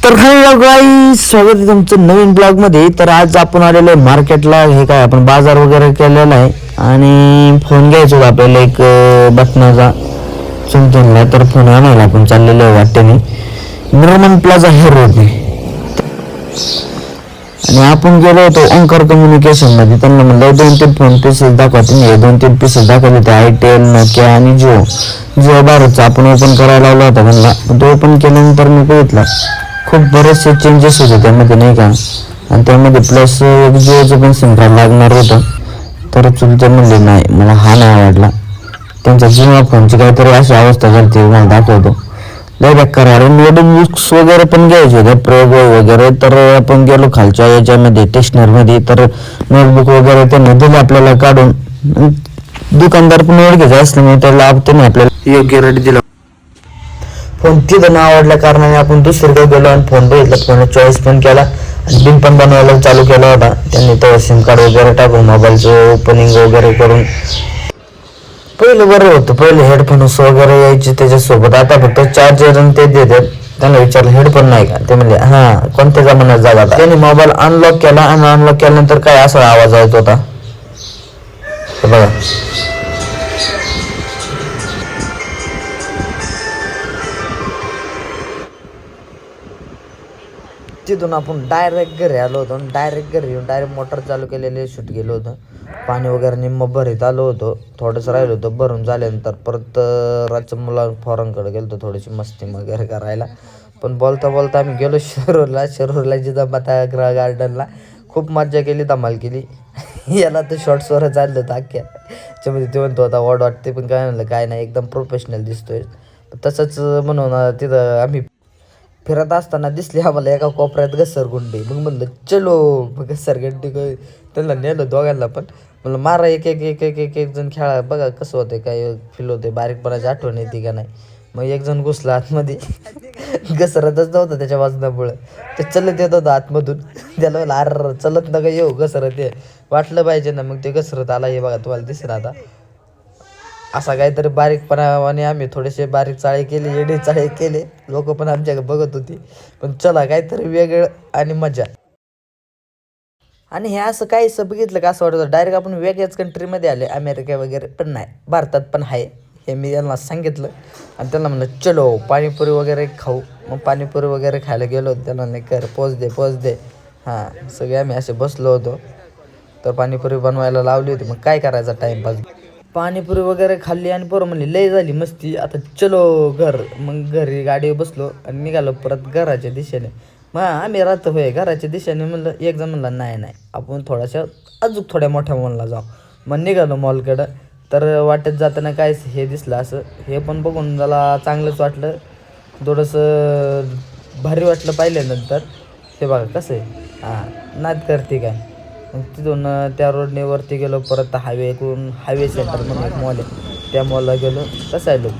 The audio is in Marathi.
तर हॅलो गाईस, स्वागत आहे तुमचं नवीन ब्लॉग मध्ये. तर आज आपण आलेलो आहे मार्केटला. हे काय आपण बाजार वगैरे केलेला आहे आणि फोन घ्यायचा होता आपल्याला एक बटनाचा चुंचनला. तर फोन आणायला आपण चाललेलो आहे वाटेने निर्मल प्लाझा हे रोडने. आणि आपण गेलो होतो ओंकार कम्युनिकेशन मध्ये. त्यांना म्हणलं 2-3 फोन पीसेस दाखवा. तुम्ही 2-3 पीसेस दाखवले होते आयटेल, नोकिया आणि जिओ भारतचा आपण ओपन करायला लावला होता त्यांना. तो ओपन केल्यानंतर मी बघितला खूप बरेचसे चेंजेस होते त्यामध्ये, नाही का. आणि त्यामध्ये प्लस जिओचं पण सिम कार्ड लागणार होतं. तर चुलते म्हणले नाही, मला हा नाही आवडला. त्यांच्या जुन्या फोनची काहीतरी अशी अवस्था झाली, मला दाखवतो लय बेकार. अरे नोटबुक्स वगैरे पण घ्यायचे होते, प्रयोग वगैरे. तर आपण गेलो खालच्या याच्यामध्ये स्टेशनरीमध्ये. तर नोटबुक वगैरे त्यांनी दिले आपल्याला काढून. दुकानदार पण ओळखीचा असल्यामुळे त्याला त्याने आपल्याला योग्य रेट दिला. फोन तिथं न आवडल्या कारणाने आपण दुसरीकडे गेलो आणि फोन बघितला. फोन चॉईस पण केला आणि बिल पण बनवायला चालू केला होता त्यांनी. तो सिम कार्ड वगैरे टाकून मोबाईलचं ओपनिंग वगैरे करून पहिलं बरं होतं. पहिले हेडफोन्स वगैरे यायचे त्याच्यासोबत. आता फक्त चार्जर आणि ते देतात. त्यांना विचारलं हेडफोन नाही का, ते म्हणले हां कोणत्या जमान्यात जागा. त्यांनी मोबाईल अनलॉक केला आणि अनलॉक केल्यानंतर काय असा आवाज येत होता बघा. तिथून आपण डायरेक्ट घरी आलो होतो आणि डायरेक्ट घरी येऊन डायरेक्ट मोटर चालू केलेले शूट गेलो होतं. पाणी वगैरे निम्म भरीत आलो होतो. थोडंसं राहिलं होतं भरून झाल्यानंतर परत रातचं मुला फॉरनकडे गेलो होतो थोडीशी मस्ती वगैरे करायला. पण बोलता बोलता आम्ही गेलो शिरूरला जिजामाता गार्डनला. खूप मजा केली, धमाल केली. याला तर शॉर्ट्सवर चाललं होतं अख्ख्या त्याच्यामध्ये. ते म्हणतो आता वॉर्ड वाटते, पण काय म्हणलं काय नाही, एकदम प्रोफेशनल दिसतोय. तसंच म्हणून तिथं आम्ही फिरत असताना दिसली आम्हाला एका कोपऱ्यात घसरगुंडी. मग म्हणलं चलो, मग घसरगुंडी त्यांना नेलं दोघांना पण. म्हणलं मारा एक एक एक एक एक एक जण खेळा, बघा कसं होतं, काय फील होते, बारीकपणाची आठवण येते का नाही. मग एक जण घुसला आतमध्ये घसरतच नव्हतं त्याच्या वाजनामुळं. ते चलत येत होतं आतमधून. त्याला म्हणलं अरे चलत नका येऊ, घसरत ये. वाटलं पाहिजे ना, मग ते घसरत आला. हे बघा तुम्हाला दिसेल आता. असा काहीतरी बारीकपणाने आम्ही थोडेसे बारीक चाळे केले, येडे चाळे केले. लोक पण आमच्याकडे बघत होती. पण चला काहीतरी वेगळं आणि मजा. आणि हे असं काहीसं बघितलं का असं वाटतं डायरेक्ट आपण वेगळ्याच कंट्रीमध्ये आले. अमेरिका वगैरे पण नाही, भारतात पण आहे. हे मी त्यांना सांगितलं आणि त्यांना म्हणलं चलो पाणीपुरी वगैरे खाऊ. मग पाणीपुरी वगैरे खायला गेलो होतो. त्यांना नाही कर पोच दे. हां, सगळे आम्ही असे बसलो होतो. तर पाणीपुरी बनवायला लावली होती. मग काय करायचा टाईमपास. पाणीपुरी वगैरे खाल्ली आणि पोरं म्हणली लय झाली मस्ती, आता चलो घर. मग घरी गाडीवर बसलो आणि निघालो परत घराच्या दिशेने. मग आम्ही राहतो होय घराच्या दिशेने. म्हणलं एक जण म्हणला नाही आपण थोड्याशा अजून थोड्या मोठ्या मॉलला जाऊ. मग निघालो मॉलकडं. तर वाटेत जाताना काय हे दिसलं असं. हे पण बघून मला चांगलंच वाटलं, थोडंसं भारी वाटलं पाहिल्यानंतर. हे बघा कसं आहे, हां नाद करते काय. मग तिथून त्या रोडने वरती गेलो. परत हायवे सेंटर म्हणून एक मॉल आहे, त्या मॉलला गेलो. कसं आहे लोक